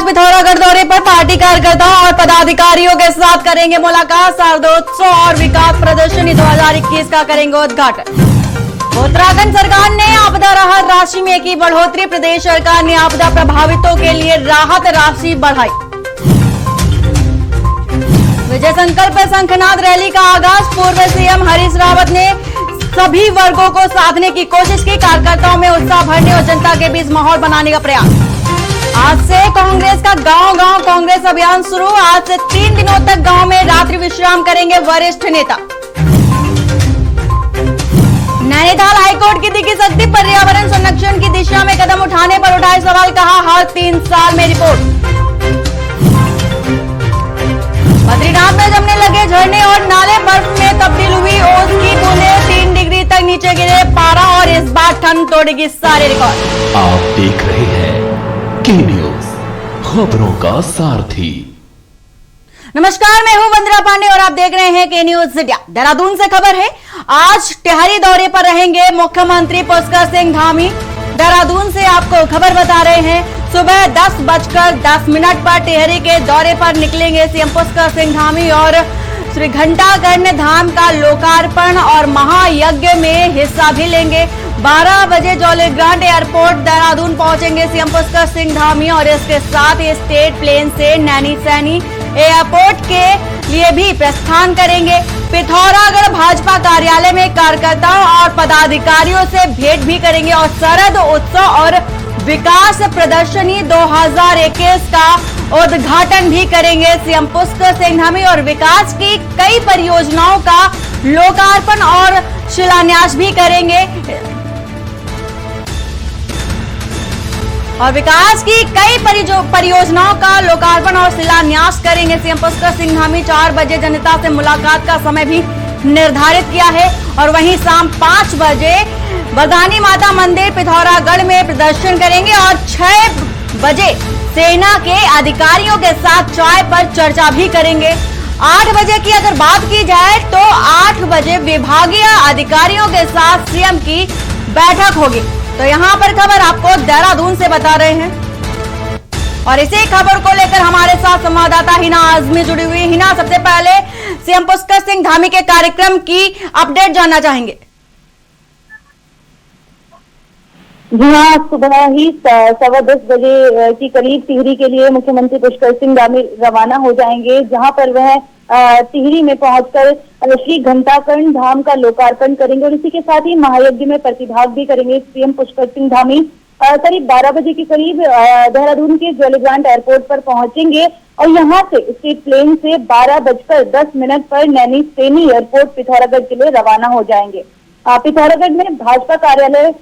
पिथौरागढ़ दौरे पर पार्टी कार्यकर्ताओं और पदाधिकारियों के साथ करेंगे मुलाकात। शारदोत्सव और विकास प्रदर्शनी 2021 का करेंगे उद्घाटन। उत्तराखंड सरकार ने आपदा राहत राशि में की बढ़ोतरी। प्रदेश सरकार ने आपदा प्रभावितों के लिए राहत राशि बढ़ाई। विजय संकल्प शंखनाद रैली का आगाज। पूर्व सीएम हरीश रावत ने सभी वर्गों को साधने की कोशिश की। कार्यकर्ताओं में उत्साह भरने और जनता के बीच माहौल बनाने का प्रयास। आज से कांग्रेस का गांव-गांव कांग्रेस अभियान शुरू। आज से 3 दिनों तक गांव में रात्रि विश्राम करेंगे वरिष्ठ नेता। नैनीताल हाईकोर्ट की दिखी शक्ति। पर्यावरण संरक्षण की दिशा में कदम उठाने पर उठाए सवाल। कहा हर 3 साल में रिपोर्ट। बद्रीनाथ में जमने लगे झरने और नाले। बर्फ में तब्दील हुई ओस की बूंदें। 3 डिग्री तक नीचे गिरे पारा और इस बार ठंड तोड़ेगी सारे रिकॉर्ड। आप देख रहे हैं के न्यूज, खबरों का सारथी। नमस्कार, मैं हूं वंदना पांडे और आप देख रहे हैं के न्यूज इंडिया। देहरादून से खबर है, आज टिहरी दौरे पर रहेंगे मुख्यमंत्री पुष्कर सिंह धामी। देहरादून से आपको खबर बता रहे हैं, सुबह 10:10 पर टिहरी के दौरे पर निकलेंगे सीएम पुष्कर सिंह धामी और श्री घंटाकर्ण धाम का लोकार्पण और महायज्ञ में हिस्सा भी लेंगे। 12 बजे जॉली ग्रांट एयरपोर्ट देहरादून पहुंचेंगे सीएम पुष्कर सिंह धामी और इसके साथ ही स्टेट प्लेन से नैनी सैनी एयरपोर्ट के लिए भी प्रस्थान करेंगे। पिथौरागढ़ भाजपा कार्यालय में कार्यकर्ताओं और पदाधिकारियों से भेंट भी करेंगे और शरद उत्सव और विकास प्रदर्शनी 2021 का उद्घाटन भी करेंगे सीएम पुष्कर सिंह धामी और विकास की कई परियोजनाओं का लोकार्पण और शिलान्यास भी करेंगे। और विकास की कई परियोजनाओं का लोकार्पण और शिलान्यास करेंगे सीएम पुष्कर सिंह धामी। 4 बजे जनता से मुलाकात का समय भी निर्धारित किया है और वहीं शाम 5 बजे बरदानी माता मंदिर पिथौरागढ़ में प्रदर्शन करेंगे और 6 बजे सेना के अधिकारियों के साथ चाय पर चर्चा भी करेंगे। 8 बजे की अगर बात की जाए तो 8 बजे विभागीय अधिकारियों के साथ सीएम की बैठक होगी। तो यहाँ पर खबर आपको देहरादून से बता रहे हैं और इसी खबर को लेकर हमारे साथ संवाददाता हिना आजमी जुड़ी हुई। हिना, सबसे पहले सीएम पुष्कर सिंह धामी के कार्यक्रम की अपडेट जानना चाहेंगे। जी हाँ, सुबह ही 10:15 बजे के करीब टिहरी के लिए मुख्यमंत्री पुष्कर सिंह धामी रवाना हो जाएंगे, जहां पर वह टिहरी में पहुंचकर श्री घंटाकर्ण धाम का लोकार्पण करेंगे और इसी के साथ ही महायज्ञ में प्रतिभाग भी करेंगे सीएम पुष्कर सिंह धामी। करीब 12 बजे के करीब देहरादून के जॉली ग्रांट एयरपोर्ट पर पहुंचेंगे और यहां से स्टेट प्लेन से 12:10 पर नैनी सैनी एयरपोर्ट पिथौरागढ़ के लिए रवाना हो जाएंगे। पिथौरागढ़ में भाजपा कार्यालय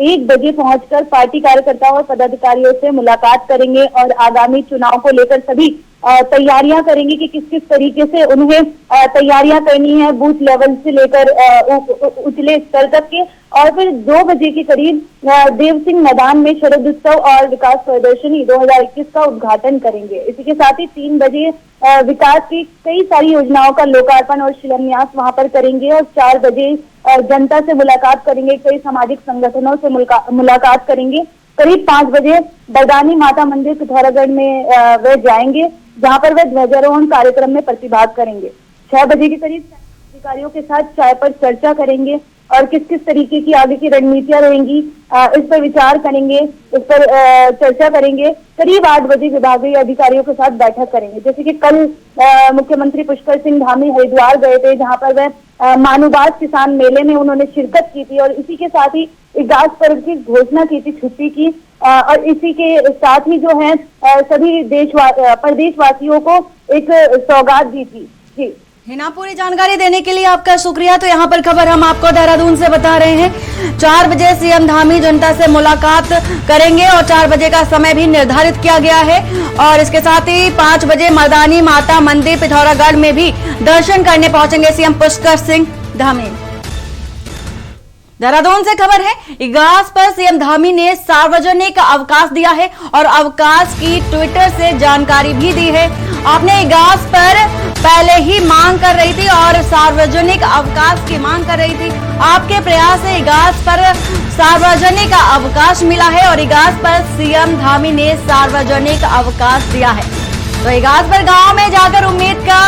1 बजे पहुंचकर पार्टी कार्यकर्ताओं और पदाधिकारियों से मुलाकात करेंगे और आगामी चुनाव को लेकर सभी तैयारियां करेंगे कि किस किस तरीके से उन्हें तैयारियां करनी है, बूथ लेवल से लेकर उचले स्तर तक के। और फिर 2 बजे के करीब देव सिंह मैदान में शरद उत्सव और विकास प्रदर्शनी 2021 का उद्घाटन करेंगे। इसी के साथ ही 3 बजे विकास की कई सारी योजनाओं का लोकार्पण और शिलान्यास वहां पर करेंगे और 4 बजे जनता से मुलाकात करेंगे, कई सामाजिक संगठनों से मुलाकात करेंगे। करीब 5 बजे बरदानी माता मंदिर पिथौरागढ़ में वह जाएंगे, जहां पर वह ध्वजारोहण कार्यक्रम में प्रतिभाग करेंगे। 6 बजे के करीब अधिकारियों के साथ चाय पर चर्चा करेंगे और किस किस तरीके की आगे की रणनीतियां रहेंगी इस पर विचार करेंगे, इस पर चर्चा करेंगे। करीब 8 बजे विभागीय अधिकारियों के साथ बैठक करेंगे। जैसे कि कल मुख्यमंत्री पुष्कर सिंह धामी हरिद्वार गए थे, जहां पर वह मानुबाद किसान मेले में उन्होंने शिरकत की थी और इसी के साथ ही इगास पर्व की घोषणा की थी, छुट्टी की और इसी के साथ ही जो है सभी प्रदेशवासियों को एक सौगात दी थी। जी हिना, पूरी जानकारी देने के लिए आपका शुक्रिया। तो यहाँ पर खबर हम आपको देहरादून से बता रहे हैं, 4 बजे सीएम धामी जनता से मुलाकात करेंगे और 4 बजे का समय भी निर्धारित किया गया है और इसके साथ ही 5 बजे मर्दानी माता मंदिर पिथौरागढ़ में भी दर्शन करने पहुंचेंगे सीएम पुष्कर सिंह धामी। देहरादून से खबर है, इगास पर सीएम धामी ने सार्वजनिक अवकाश दिया है और अवकाश की ट्विटर से जानकारी भी दी है। आपने इगास पर पहले ही मांग कर रही थी और सार्वजनिक अवकाश की मांग कर रही थी। आपके प्रयास से इगास पर सार्वजनिक अवकाश मिला है और इगास पर सीएम धामी ने सार्वजनिक अवकाश दिया है। तो इगास पर गांव में जाकर उम्मीद का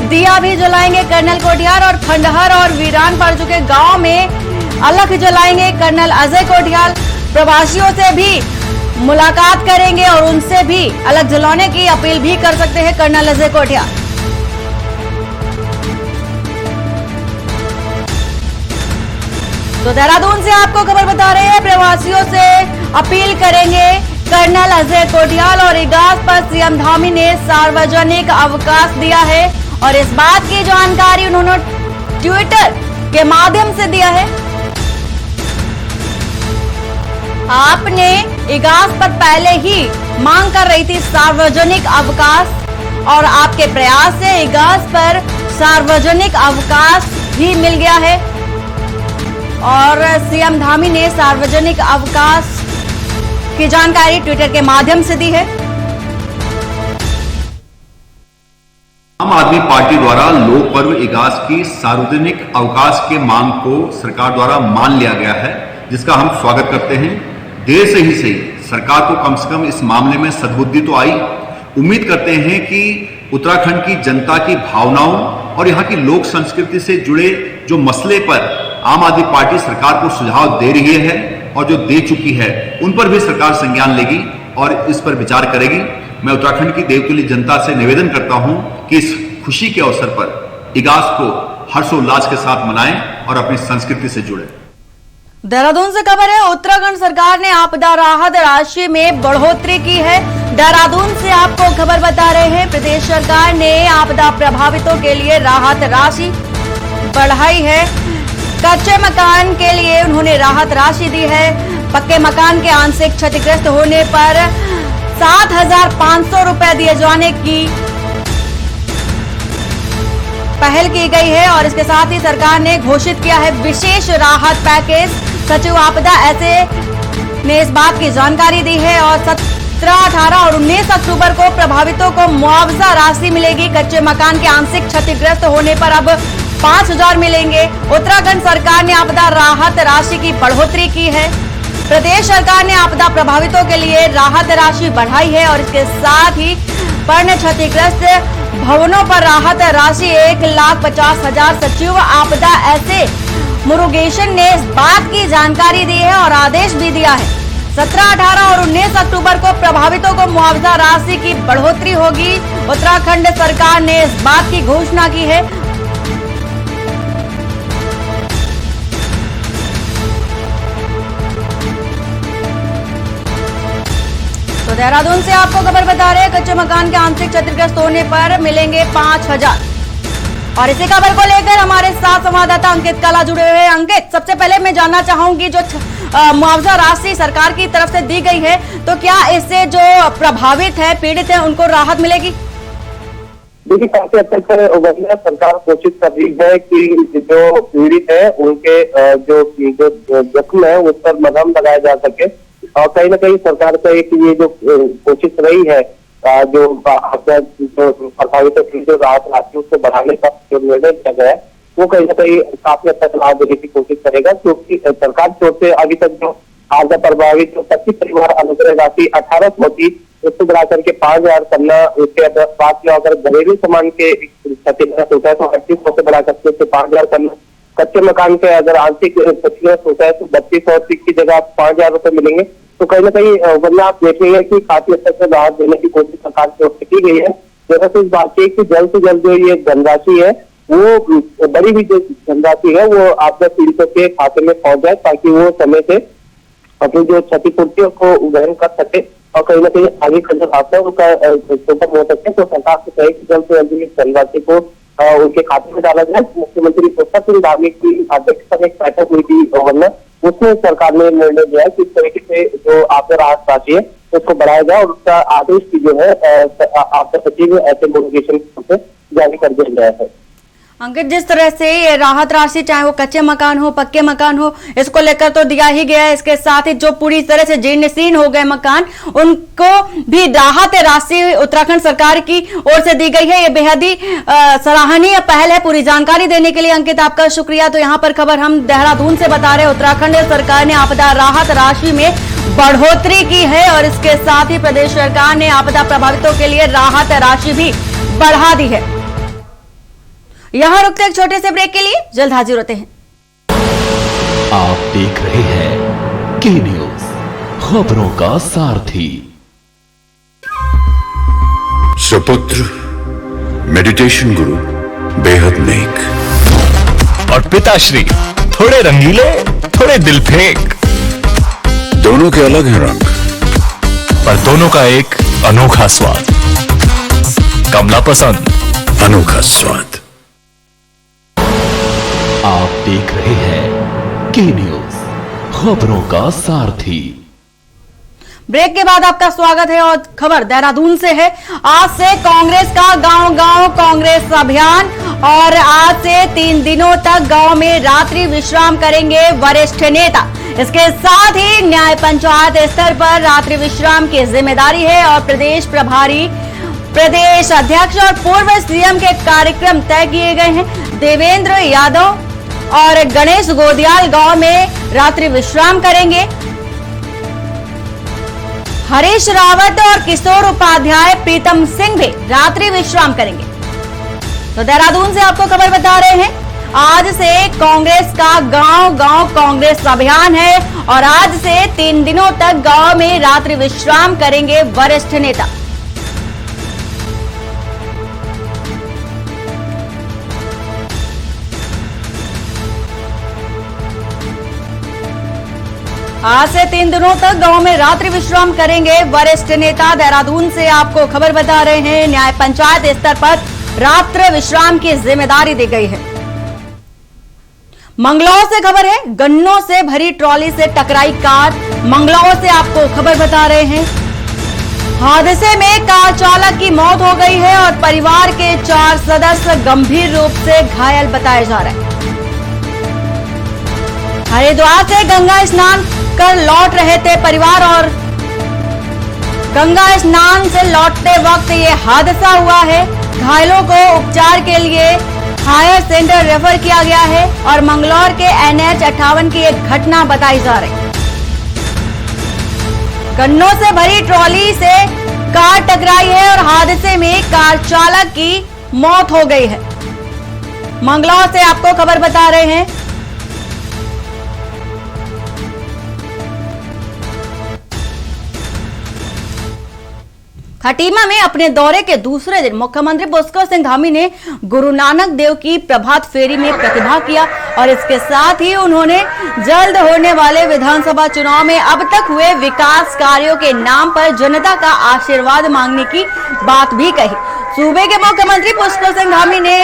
दिया भी जलाएंगे कर्नल कोठियाल और खंडहर और वीरान पड़ चुके गांव में अलख जलाएंगे कर्नल अजय कोठियाल। प्रवासियों से भी मुलाकात करेंगे और उनसे भी अलग जलाने की अपील भी कर सकते हैं कर्नल अजय कोठियाल। तो देहरादून से आपको खबर बता रहे हैं, प्रवासियों से अपील करेंगे कर्नल अजय कोठियाल और इगास पर सीएम धामी ने सार्वजनिक अवकाश दिया है और इस बात की जानकारी उन्होंने ट्विटर के माध्यम से दिया है। आपने इगास पर पहले ही मांग कर रही थी सार्वजनिक अवकाश और आपके प्रयास से इगास पर सार्वजनिक अवकाश भी मिल गया है और सीएम धामी ने सार्वजनिक अवकाश की जानकारी ट्विटर के माध्यम से दी है। आम आदमी पार्टी द्वारा लोक पर्व इगास की सार्वजनिक अवकाश के मांग को सरकार द्वारा मान लिया गया है, जिसका हम स्वागत करते हैं। देर से ही सही सरकार को कम से कम इस मामले में सद्बुद्धि तो आई। उम्मीद करते हैं कि उत्तराखंड की जनता की भावनाओं और यहाँ की लोक संस्कृति से जुड़े जो मसले पर आम आदमी पार्टी सरकार को सुझाव दे रही है और जो दे चुकी है उन पर भी सरकार संज्ञान लेगी और इस पर विचार करेगी। मैं उत्तराखंड की देवतुल्य जनता से निवेदन करता हूं कि इस खुशी के अवसर पर इगास को हर्षोल्लास के साथ मनाएं और अपनी संस्कृति से जुड़े। देहरादून से खबर है, उत्तराखंड सरकार ने आपदा राहत राशि में बढ़ोतरी की है। देहरादून से आपको खबर बता रहे हैं, प्रदेश सरकार ने आपदा प्रभावितों के लिए राहत राशि बढ़ाई है। कच्चे मकान के लिए उन्होंने राहत राशि दी है। पक्के मकान के आंशिक क्षतिग्रस्त होने पर 7,500 रुपए दिए जाने की पहल की गई है और इसके साथ ही सरकार ने घोषित किया है विशेष राहत पैकेज। सचिव आपदा ऐसे ने इस बात की जानकारी दी है और 17, 18 और 19 अक्टूबर को प्रभावितों को मुआवजा राशि मिलेगी। कच्चे मकान के आंशिक क्षतिग्रस्त होने पर अब 5,000 मिलेंगे। उत्तराखंड सरकार ने आपदा राहत राशि की बढ़ोतरी की है। प्रदेश सरकार ने आपदा प्रभावितों के लिए राहत राशि बढ़ाई है और इसके साथ ही वर्ण क्षतिग्रस्त भवनों पर राहत राशि 1,50,000। सचिव आपदा ऐसे मुरुगेशन ने इस बात की जानकारी दी है और आदेश भी दिया है 17, 18 और 19 अक्टूबर को प्रभावितों को मुआवजा राशि की बढ़ोतरी होगी। उत्तराखंड सरकार ने इस बात की घोषणा की है। तो देहरादून से आपको खबर बता रहे हैं, कच्चे मकान के आंशिक क्षतिग्रस्त होने पर मिलेंगे 5,000। और इसी खबर को लेकर हमारे साथ संवाददाता अंकित काला जुड़े हुए हैं। अंकित, सबसे पहले मैं जानना चाहूंगी, जो मुआवजा राशि सरकार की तरफ से दी गई है, तो क्या इससे जो प्रभावित है, पीड़ित है, उनको राहत मिलेगी? देखिए, काफी हद तक वही सरकार कोशिश कर रही है कि जो पीड़ित है उनके जो जख्म है उस पर मरहम लगाया जा सके और कहीं ना कहीं सरकार का एक ये जो कोशिश रही है जो प्रभावितों की जो राहत राशि उसको बढ़ाने का जो निर्णय किया गया है वो कहीं ना कहीं काफी हद तक लाभ देने की कोशिश करेगा, क्योंकि सरकार की ओर से अभी तक जो आपदा प्रभावित जो 25 परिवार अनुग्रह राशि 1800 थी उसको बढ़ा करके 5,000 करना। उसके बाद में अगर घरेलू सामान के क्षतिग्रस्त होता है तो 3800 से बढ़ा करके उससे 5,000 करना। कच्चे मकान के अगर आंशिक क्षतिग्रस्त होता है तो 3200 की जगह 5,000 रुपए मिलेंगे। तो कहीं ना कहीं वरना आप देखेंगे कि काफी हद तक राहत देने की कोशिश सरकार की ओर से की गई है। जैसा कि इस बात की कि जल्द से जल्द जो ये धनराशि है वो बड़ी हुई जो धनराशि है वो आपदा पीड़ितों के खाते में पहुंच जाए ताकि वो समय से अपनी जो क्षतिपूर्तियों को वहन कर सके और कहीं ना कहीं आगे का जो आपदा उनका सुगम हो सके। तो सरकार से कहे कि जल्द से जल्द इस धनराशि को उनके खाते में डाला जाए। मुख्यमंत्री पुष्कर सिंह धामी की अध्यक्षता में एक बैठक हुई थी गवर्नर, उसमें सरकार ने निर्णय लिया है कि इस तरीके से जो आपदा राहत राशि है उसको बढ़ाया जाए और उसका आदेश भी जो है आपदा सचिव ऐसे नोटिफिकेशन से जारी कर दिया गया है। अंकित, जिस तरह से ये राहत राशि, चाहे वो कच्चे मकान हो पक्के मकान हो, इसको लेकर तो दिया ही गया है। इसके साथ ही जो पूरी तरह से जीर्ण हो गए मकान, उनको भी राहत राशि उत्तराखंड सरकार की ओर से दी गई है। ये बेहद ही सराहनीय पहल है। पूरी जानकारी देने के लिए अंकित आपका शुक्रिया। तो यहाँ पर खबर हम देहरादून से बता रहे हैं, उत्तराखंड सरकार ने आपदा राहत राशि में बढ़ोतरी की है और इसके साथ ही प्रदेश सरकार ने आपदा प्रभावितों के लिए राहत राशि भी बढ़ा दी है। यहां रुकते एक छोटे से ब्रेक के लिए, जल्द हाजिर होते हैं। आप देख रहे हैं के न्यूज, खबरों का सारथी। सुपुत्र मेडिटेशन गुरु बेहद नेक और पिताश्री थोड़े रंगीले, थोड़े दिल फेंक। दोनों के अलग हैं रंग, पर दोनों का एक अनोखा स्वाद। कमला पसंद, अनोखा स्वाद। आप देख रहे हैं के न्यूज, खबरों का सारथी। ब्रेक के बाद आपका स्वागत है और खबर देहरादून से है। आज से कांग्रेस का गांव-गांव कांग्रेस अभियान और आज से 3 दिनों तक गांव में रात्रि विश्राम करेंगे वरिष्ठ नेता। इसके साथ ही न्याय पंचायत स्तर पर रात्रि विश्राम की जिम्मेदारी है और प्रदेश प्रभारी, प्रदेश अध्यक्ष और पूर्व सीएम के कार्यक्रम तय किए गए हैं। देवेंद्र यादव और गणेश गोदियाल गांव में रात्रि विश्राम करेंगे। हरीश रावत और किशोर उपाध्याय, प्रीतम सिंह भी रात्रि विश्राम करेंगे। तो देहरादून से आपको खबर बता रहे हैं, आज से कांग्रेस का गांव-गांव कांग्रेस अभियान है और आज से 3 दिनों तक गांव में रात्रि विश्राम करेंगे वरिष्ठ नेता। आज से 3 दिनों तक गांव में रात्रि विश्राम करेंगे वरिष्ठ नेता। देहरादून से आपको खबर बता रहे हैं, न्याय पंचायत स्तर पर रात्रि विश्राम की जिम्मेदारी दी गई है। मंगलौर से खबर है, गन्नों से भरी ट्रॉली से टकराई कार। मंगलौर से आपको खबर बता रहे हैं, हादसे में कार चालक की मौत हो गई है और परिवार के 4 सदस्य गंभीर रूप से घायल बताए जा रहे हैं। हरिद्वार से गंगा स्नान कर लौट रहे थे परिवार और गंगा स्नान से लौटते वक्त ये हादसा हुआ है। घायलों को उपचार के लिए हायर सेंटर रेफर किया गया है और मंगलौर के NH 58 की एक घटना बताई जा रही है। गन्नों से भरी ट्रॉली से कार टकराई है और हादसे में कार चालक की मौत हो गई है। मंगलौर से आपको खबर बता रहे हैं, खटीमा में अपने दौरे के दूसरे दिन मुख्यमंत्री पुष्कर सिंह धामी ने गुरु नानक देव की प्रभात फेरी में प्रतिभाग किया और इसके साथ ही उन्होंने जल्द होने वाले विधानसभा चुनाव में अब तक हुए विकास कार्यों के नाम पर जनता का आशीर्वाद मांगने की बात भी कही। सूबे के मुख्यमंत्री पुष्कर सिंह धामी ने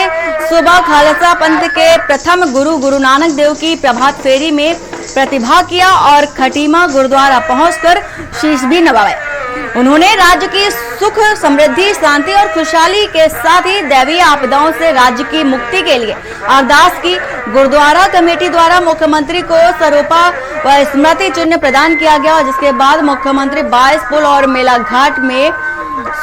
सुबह खालसा पंथ के प्रथम गुरु नानक देव की प्रभात फेरी में प्रतिभाग किया और खटीमा गुरुद्वारा पहुंचकर शीश भी नवाया। उन्होंने राज्य की सुख, समृद्धि, शांति और खुशहाली के साथ ही दैवीय आपदाओं से राज्य की मुक्ति के लिए अरदास की। गुरुद्वारा कमेटी द्वारा मुख्यमंत्री को सरोपा व स्मृति चिन्ह प्रदान किया गया, जिसके बाद मुख्यमंत्री 22 पुल और मेला घाट में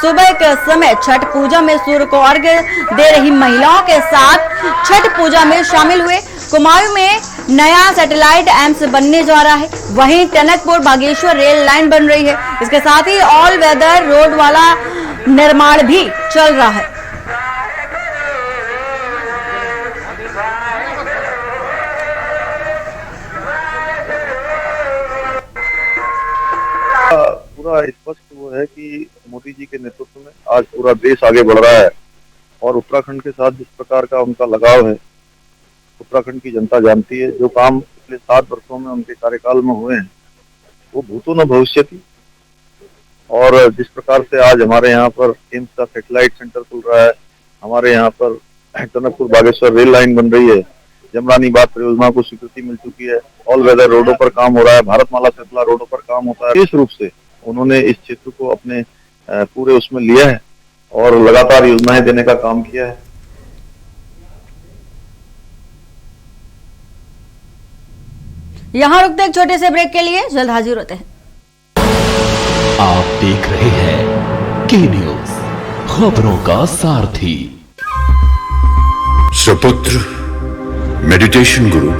सुबह के समय छठ पूजा में सूर्य को अर्घ्य दे रही महिलाओं के साथ छठ पूजा में शामिल हुए। कुमाऊं में नया सैटेलाइट एम्स बनने जा रहा है, वहीं टनकपुर बागेश्वर रेल लाइन बन रही है। इसके साथ ही ऑल वेदर रोड वाला निर्माण भी चल रहा है। पूरा स्पष्ट वो है कि मोदी जी के नेतृत्व में आज पूरा देश आगे बढ़ रहा है और उत्तराखंड के साथ जिस प्रकार का उनका लगाव है, उत्तराखंड की जनता जानती है। जो काम पिछले 7 वर्षों में उनके कार्यकाल में हुए हैं वो भूतो न भविष्यति। और जिस प्रकार से आज हमारे यहाँ पर एम्स का सैटेलाइट सेंटर खुल रहा है, हमारे यहाँ पर टनकपुर बागेश्वर रेल लाइन बन रही है, जमरानी बात परियोजना को स्वीकृति मिल चुकी है, ऑल वेदर रोडों पर काम हो रहा है, भारतमाला श्रृंखला रोडों पर काम होता है। विशेष रूप से उन्होंने इस क्षेत्र को अपने पूरे उसमें लिया है और लगातार योजनाएं देने का काम किया है। यहाँ रुकते एक छोटे से ब्रेक के लिए, जल्द हाजिर होते हैं। आप देख रहे हैं के न्यूज, खबरों का सारथी। सुपुत्र मेडिटेशन गुरु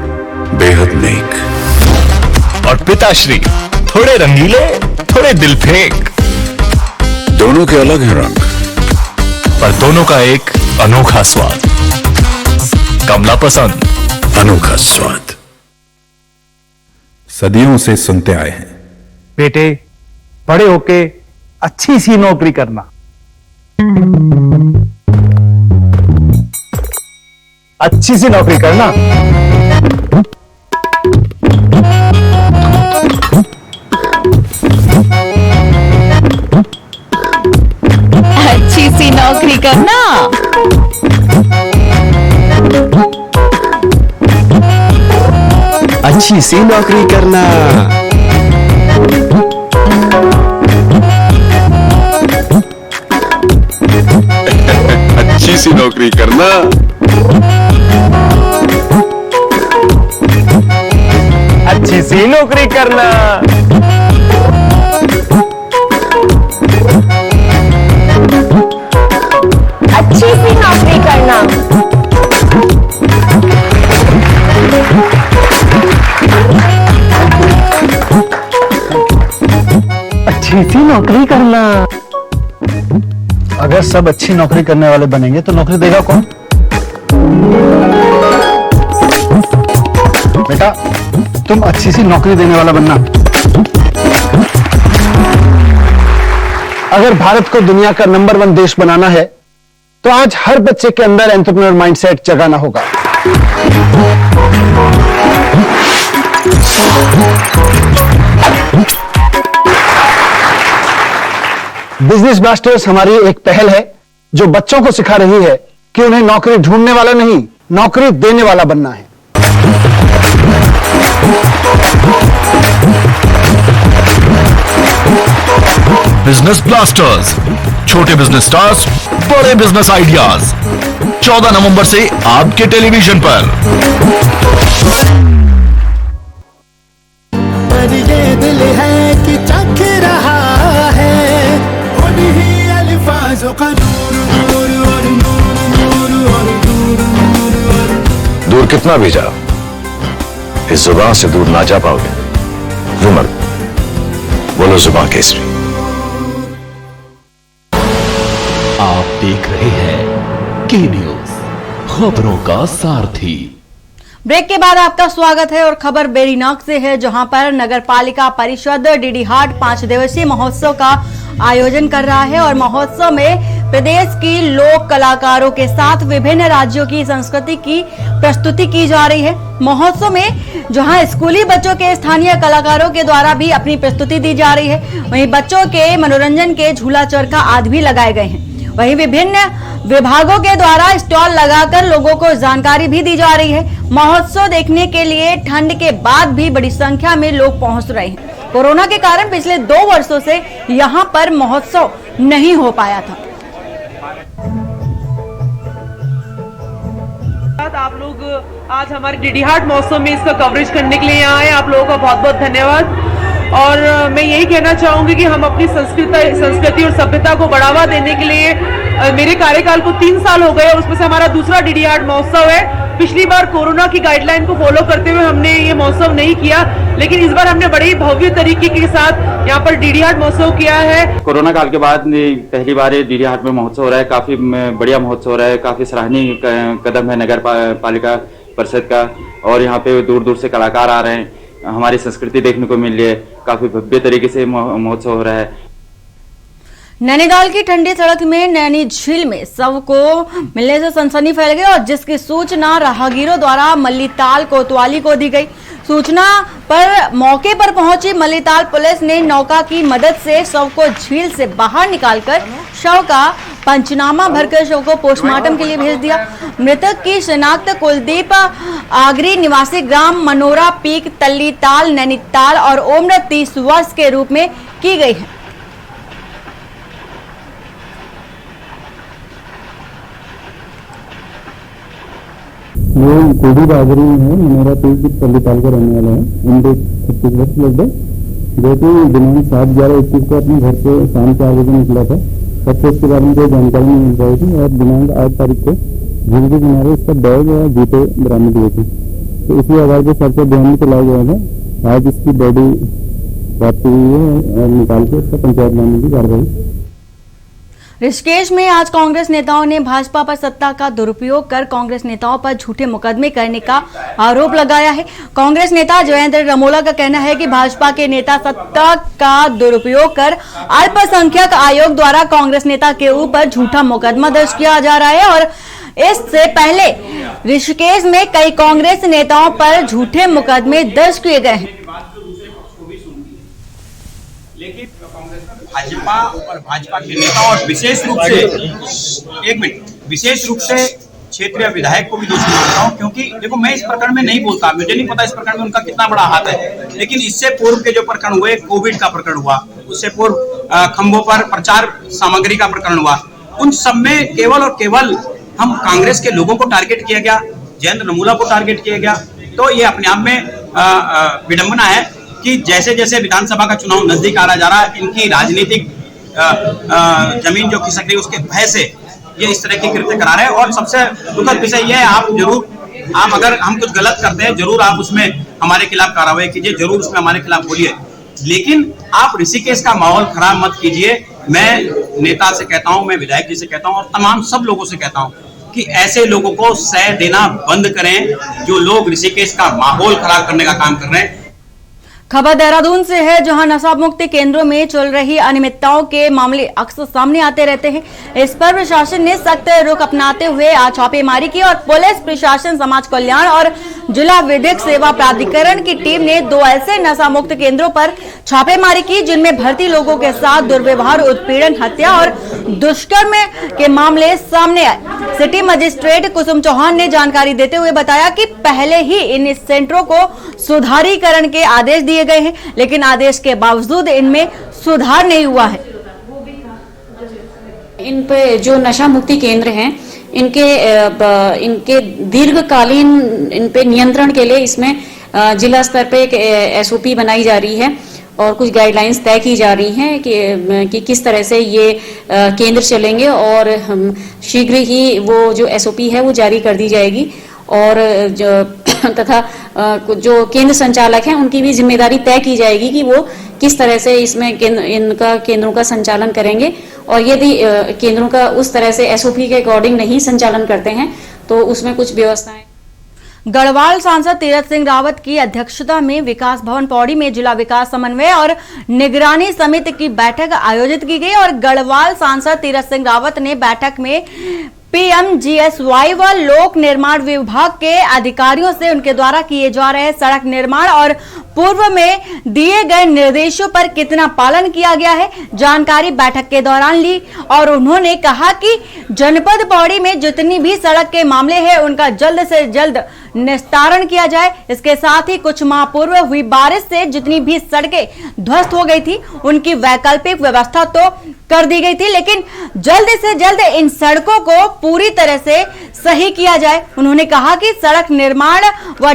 बेहद नेक और पिताश्री थोड़े रंगीले, थोड़े दिल फेंक। दोनों के अलग हैं रंग, पर दोनों का एक अनोखा स्वाद। कमला पसंद, अनोखा स्वाद। सदियों से सुनते आए हैं, बेटे बड़े होके अच्छी सी नौकरी करना, अच्छी सी नौकरी करना। अच्छी सी नौकरी करना। अच्छी सी नौकरी करना। अच्छी सी नौकरी करना। अच्छी सी नौकरी करना। अच्छी सी नौकरी करना। अच्छी सी नौकरी करना। अगर सब अच्छी नौकरी करने वाले बनेंगे तो नौकरी देगा कौन? बेटा तुम अच्छी सी नौकरी देने वाला बनना। अगर भारत को दुनिया का नंबर 1 देश बनाना है तो आज हर बच्चे के अंदर एंटरप्रेन्योर माइंडसेट जगाना होगा। बिजनेस ब्लास्टर्स हमारी एक पहल है जो बच्चों को सिखा रही है कि उन्हें नौकरी ढूंढने वाला नहीं, नौकरी देने वाला बनना है। बिजनेस ब्लास्टर्स, छोटे बिजनेस स्टार्स, बड़े बिजनेस आइडियाज। 14 नवंबर से आपके टेलीविजन पर। ये दिल है कि चख रहा है उन्हीं अल्फाजों का नूर नूर और नूर नूर और नूर नूर और। दूर कितना भी जाओ, इस जुबान से दूर ना जा पाओगे। विमल बोलो जुबान केसरी। आप देख रहे हैं के न्यूज, खबरों का सारथी। ब्रेक के बाद आपका स्वागत है और खबर बेरीनाग से है, जहां पर नगर पालिका परिषद डीडीहाट 5 दिवसीय महोत्सव का आयोजन कर रहा है और महोत्सव में प्रदेश की लोक कलाकारों के साथ विभिन्न राज्यों की संस्कृति की प्रस्तुति की जा रही है। महोत्सव में जहां स्कूली बच्चों के स्थानीय कलाकारों के द्वारा भी अपनी प्रस्तुति दी जा रही है, वहीं बच्चों के मनोरंजन के झूला चरखा आदि भी लगाए गए हैं। वहीं विभिन्न विभागों के द्वारा स्टॉल लगाकर लोगों को जानकारी भी दी जा रही है। महोत्सव देखने के लिए ठंड के बाद भी बड़ी संख्या में लोग पहुंच रहे हैं। कोरोना के कारण पिछले 2 वर्षों से यहां पर महोत्सव नहीं हो पाया था। आप लोग आज हमारे डीडीहाट महोत्सव में इसका कवरेज करने के लिए यहाँ आए, आप लोगों का बहुत बहुत धन्यवाद। और मैं यही कहना चाहूंगी कि हम अपनी संस्कृति और सभ्यता को बढ़ावा देने के लिए मेरे कार्यकाल को 3 साल हो गए और उसमें से हमारा दूसरा डीडीहाट महोत्सव है। पिछली बार कोरोना की गाइडलाइन को फॉलो करते हुए हमने ये महोत्सव नहीं किया, लेकिन इस बार हमने बड़े ही भव्य तरीके के साथ यहाँ पर डीडीहाट महोत्सव किया है। कोरोना काल के बाद पहली बार डीडीहाट में महोत्सव हो रहा है, काफी बढ़िया महोत्सव हो रहा है, काफी सराहनीय कदम है नगर पालिका परिषद का। और यहाँ पे दूर दूर से कलाकार आ रहे हैं, हमारी संस्कृति देखने को मिल रही है, काफी भव्य तरीके से महोत्सव हो रहा है। नैनीताल की ठंडी सड़क में नैनी झील में शव को मिलने से सनसनी फैल गई और जिसकी सूचना राहगीरों द्वारा मल्लीताल कोतवाली को दी गई। सूचना पर मौके पर पहुंची मल्लीताल पुलिस ने नौका की मदद से शव को झील से बाहर निकालकर शव का पंचनामा भरकर शव को पोस्टमार्टम के लिए भेज दिया। मृतक की शिनाख्त कुलदीप आगरी निवासी ग्राम मनोरा पीक तल्लीताल नैनीताल और उम्र 30 वर्ष के रूप में की गई है। ये गोदी बागरी है, मेरा पीर पल्लीपाल का रहने वाला है, उनके 36 वर्ष लगभग, जो कि दिनांक 7/11/21 को अपने घर से शाम 4 बजे निकला था। तब से इसके बारे में कोई जानकारी नहीं मिल रही थी और दिनांक 8 तारीख को झील के किनारे इसका बैग और जूते बरामद हुए थे। तो इसी आधार पर सर्च अभियान में चलाया गया था। आज इसकी बॉडी प्राप्त हुई है और निकाल के इसका पंचायत लाने की कार्रवाई। ऋषिकेश में आज कांग्रेस नेताओं ने भाजपा पर सत्ता का दुरुपयोग कर कांग्रेस नेताओं पर झूठे मुकदमे करने का आरोप लगाया है। कांग्रेस नेता जयेंद्र रमोला का कहना है कि भाजपा के नेता सत्ता का दुरुपयोग कर अल्पसंख्यक आयोग द्वारा कांग्रेस नेता के ऊपर झूठा मुकदमा दर्ज किया जा रहा है और इससे पहले ऋषिकेश में कई कांग्रेस नेताओं पर झूठे मुकदमे दर्ज किए गए हैं। लेकिन भाजपा और भाजपा के नेता और विशेष रूप से क्षेत्रीय विधायक को भी दोषी मानता हूं, क्योंकि देखो मैं इस प्रकरण में नहीं बोलता, मुझे नहीं पता इस प्रकरण में उनका कितना बड़ा हाथ है, लेकिन इससे पूर्व के जो प्रकरण हुए, कोविड का प्रकरण हुआ, उससे पूर्व खंभों पर प्रचार सामग्री का प्रकरण हुआ, उन सब में केवल और केवल हम कांग्रेस के लोगों को टारगेट किया गया, जयेंद्र रमोला को टारगेट किया गया। तो ये अपने आप में विडंबना है कि जैसे जैसे विधानसभा का चुनाव नजदीक आ जा रहा है, इनकी राजनीतिक जमीन जो खिसक रही है उसके भय से ये इस तरह के कृत्य करा रहे हैं। और सबसे दुखद विषय यह है, आप अगर हम कुछ गलत करते हैं जरूर आप उसमें हमारे खिलाफ कार्रवाई कीजिए, जरूर उसमें हमारे खिलाफ बोलिए, लेकिन आप ऋषिकेश का माहौल खराब मत कीजिए। मैं नेता से कहता हूं, मैं विधायक जी से कहता हूं और तमाम सब लोगों से कहता हूं कि ऐसे लोगों को सह देना बंद करें जो लोग ऋषिकेश का माहौल खराब करने का काम कर रहे हैं। खबर देहरादून से है, जहां नशा मुक्ति केंद्रों में चल रही अनियमितताओं के मामले अक्सर सामने आते रहते हैं। इस पर प्रशासन ने सख्त रुख अपनाते हुए आज छापेमारी की और पुलिस प्रशासन, समाज कल्याण और जिला विधिक सेवा प्राधिकरण की टीम ने 2 ऐसे नशा मुक्त केंद्रों पर छापेमारी की जिनमें भर्ती लोगों के साथ दुर्व्यवहार, उत्पीड़न, हत्या और दुष्कर्म के मामले सामने आए। सिटी मजिस्ट्रेट कुसुम चौहान ने जानकारी देते हुए बताया कि पहले ही इन सेंटरों को सुधारीकरण के आदेश दिए गए हैं, लेकिन आदेश के बावजूद इनमें सुधार नहीं हुआ है। इन पे जो नशा मुक्ति केंद्र हैं, इनके दीर्घकालीन इन पे नियंत्रण के लिए इसमें जिला स्तर पे एक SOP बनाई जा रही है और कुछ गाइडलाइंस तय की जा रही हैं कि किस तरह से ये केंद्र चलेंगे और शीघ्र ही वो जो SOP है वो जारी कर दी जाएगी और तथा जो केंद्र संचालक हैं उनकी भी जिम्मेदारी तय की जाएगी कि वो किस तरह से इसमें केंद्रों का संचालन करेंगे और यदि केंद्रों का उस तरह से SOP के अकॉर्डिंग नहीं संचालन करते हैं तो उसमें कुछ व्यवस्थाएं। गढ़वाल सांसद तीरथ सिंह रावत की अध्यक्षता में विकास भवन पौड़ी में जिला विकास समन्वय और निगरानी समिति की बैठक आयोजित की गई और गढ़वाल सांसद तीरथ सिंह रावत ने बैठक में PMGSY व लोक निर्माण विभाग के अधिकारियों से उनके द्वारा किए जा रहे सड़क निर्माण और पूर्व में दिए गए निर्देशों पर कितना पालन किया गया है जानकारी बैठक के दौरान ली और उन्होंने कहा कि जनपद पौड़ी में जितनी भी सड़क के मामले हैं उनका जल्द से जल्द निस्तारण किया जाए। इसके साथ ही कुछ माह पूर्व हुई बारिश से जितनी भी सड़कें ध्वस्त हो गई थी उनकी वैकल्पिक व्यवस्था तो कर दी गई थी, लेकिन जल्द से जल्द इन सड़कों को पूरी तरह से सही किया जाए। उन्होंने कहा कि सड़क निर्माण व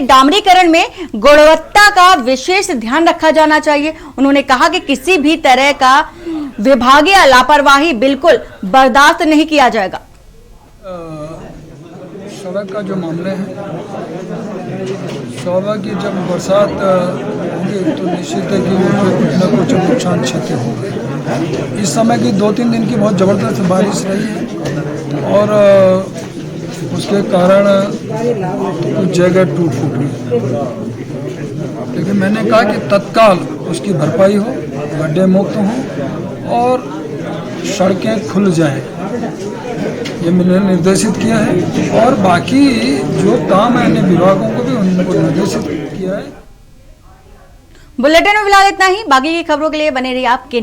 डामरीकरण में गुणवत्ता का विशेष ध्यान रखा जाना चाहिए। उन्होंने कहा कि किसी भी तरह का विभागीय लापरवाही बिल्कुल बर्दाश्त नहीं किया जाएगा। सड़क का जो मामले है, स्वाभाविक की जब बरसात होगी तो निश्चित है कि कुछ न कुछ नुकसान क्षति होगी। इस समय की 2-3 दिन की बहुत ज़बरदस्त बारिश रही है और उसके कारण कुछ जगह टूट फूट गई, लेकिन मैंने कहा कि तत्काल उसकी भरपाई हो, गड्ढे मुक्त हों और सड़कें खुल जाएं, ये मैंने निर्देशित किया है और बाकी जो काम है अन्य विभागों को भी उनको निर्देशित किया है। बुलेटिन में फिलहाल इतना ही। बाकी की खबरों के लिए बने रहिए आपके